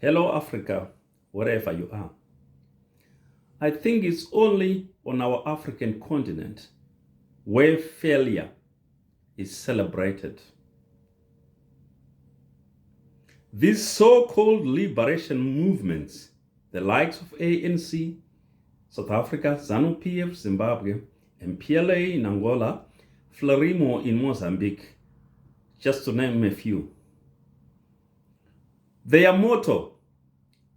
Hello, Africa, wherever you are. I think it's only on our African continent where failure is celebrated. These so-called liberation movements, the likes of ANC, South Africa, ZANU-PF, Zimbabwe, and PLA in Angola, Frelimo in Mozambique, just to name a few. Their motto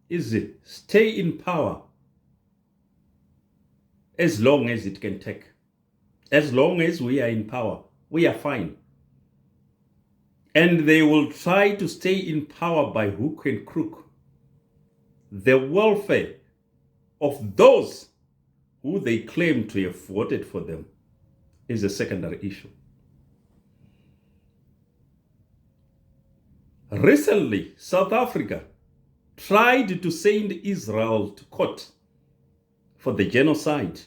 is stay in power as long as it can take. As long as we are in power, we are fine. And they will try to stay in power by hook and crook. The welfare of those who they claim to have voted for them is a secondary issue. Recently, South Africa tried to send Israel to court for the genocide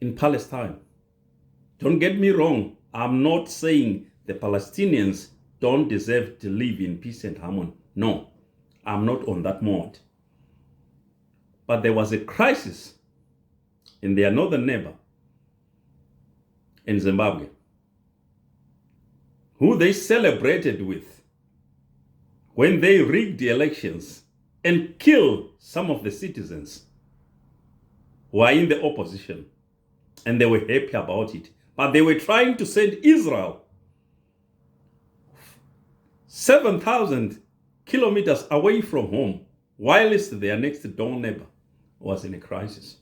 in Palestine. Don't get me wrong, I'm not saying the Palestinians don't deserve to live in peace and harmony. No, I'm not on that mode. But there was a crisis in their northern neighbor in Zimbabwe, who they celebrated with when they rigged the elections and killed some of the citizens who are in the opposition. And they were happy about it. But they were trying to send Israel 7,000 kilometers away from home, whilst their next door neighbor was in a crisis.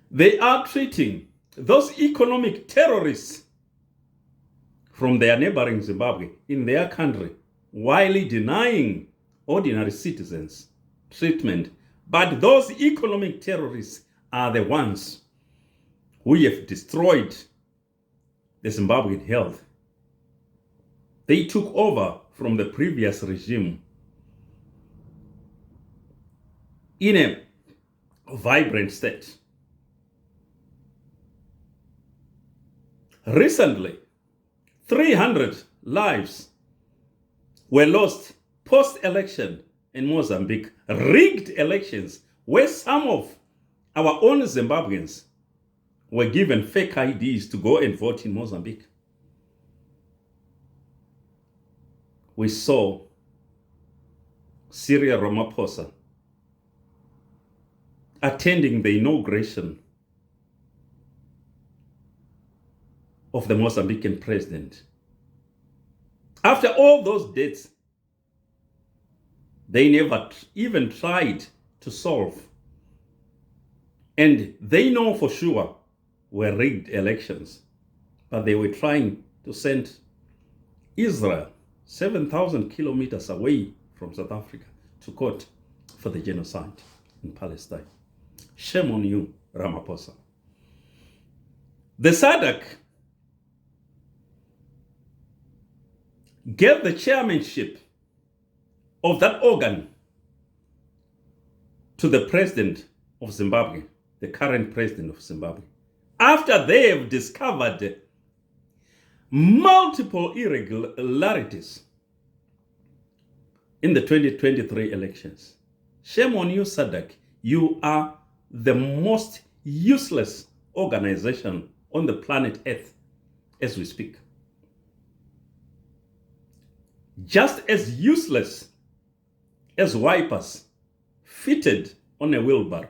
They are treating those economic terrorists from their neighboring Zimbabwe in their country, while denying ordinary citizens treatment. But those economic terrorists are the ones who have destroyed the Zimbabwean health. They took over from the previous regime in a vibrant state. Recently, 300 lives were lost post-election in Mozambique, rigged elections where some of our own Zimbabweans were given fake IDs to go and vote in Mozambique. We saw Cyril Ramaphosa attending the inauguration of the Mozambican president. After all those dates, they never even tried to solve. And they know for sure were rigged elections. But they were trying to send Israel 7,000 kilometers away from South Africa to court for the genocide in Palestine. Shame on you, Ramaphosa. The SADC gave the chairmanship of that organ to the president of Zimbabwe, the current president of Zimbabwe, after they have discovered multiple irregularities in the 2023 elections. Shame on you, SADC. You are the most useless organization on the planet Earth as we speak. Just as useless as wipers fitted on a wheelbarrow.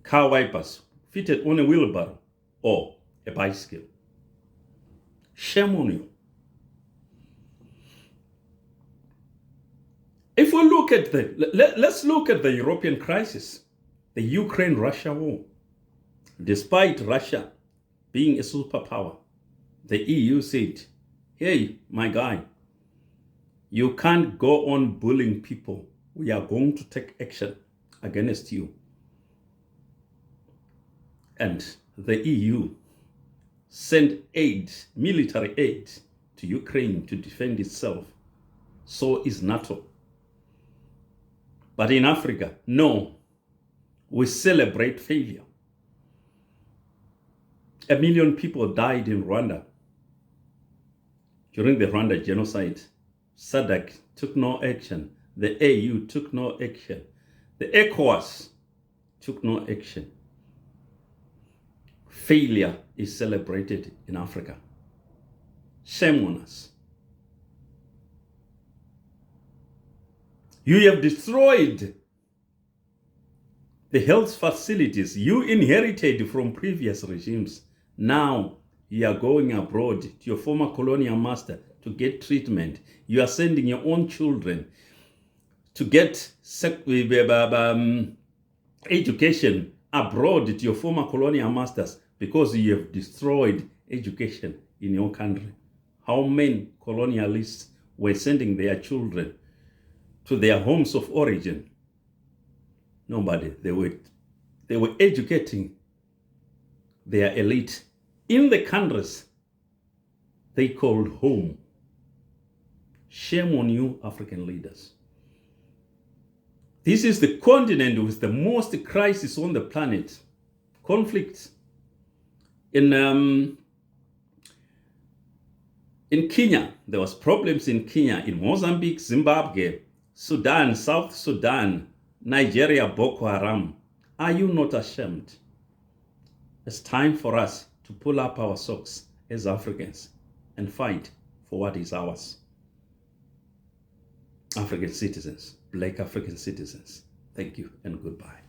Car wipers fitted on a wheelbarrow or a bicycle. Shame on you. If we look at let's look at the European crisis, the Ukraine-Russia war. Despite Russia being a superpower, the EU said, hey, my guy, you can't go on bullying people. We are going to take action against you. And the EU sent aid, military aid, to Ukraine to defend itself. So is NATO. But in Africa, no, we celebrate failure. 1 million people died in Rwanda during the Rwanda genocide. SADC took no action. The AU took no action. The ECOWAS took no action. Failure is celebrated in Africa. Shame on us. You have destroyed the health facilities you inherited from previous regimes. Now you are going abroad to your former colonial master to get treatment. You are sending your own children to get education abroad to your former colonial masters because you have destroyed education in your country. How many colonialists were sending their children to their homes of origin? Nobody. They were educating their elite in the countries they called home. Shame on you, African leaders. This is the continent with the most crisis on the planet. Conflict. In Kenya, there was problems in Kenya, in Mozambique, Zimbabwe, Sudan, South Sudan, Nigeria, Boko Haram. Are you not ashamed? It's time for us to pull up our socks as Africans and fight for what is ours. African citizens, Black African citizens. Thank you and goodbye.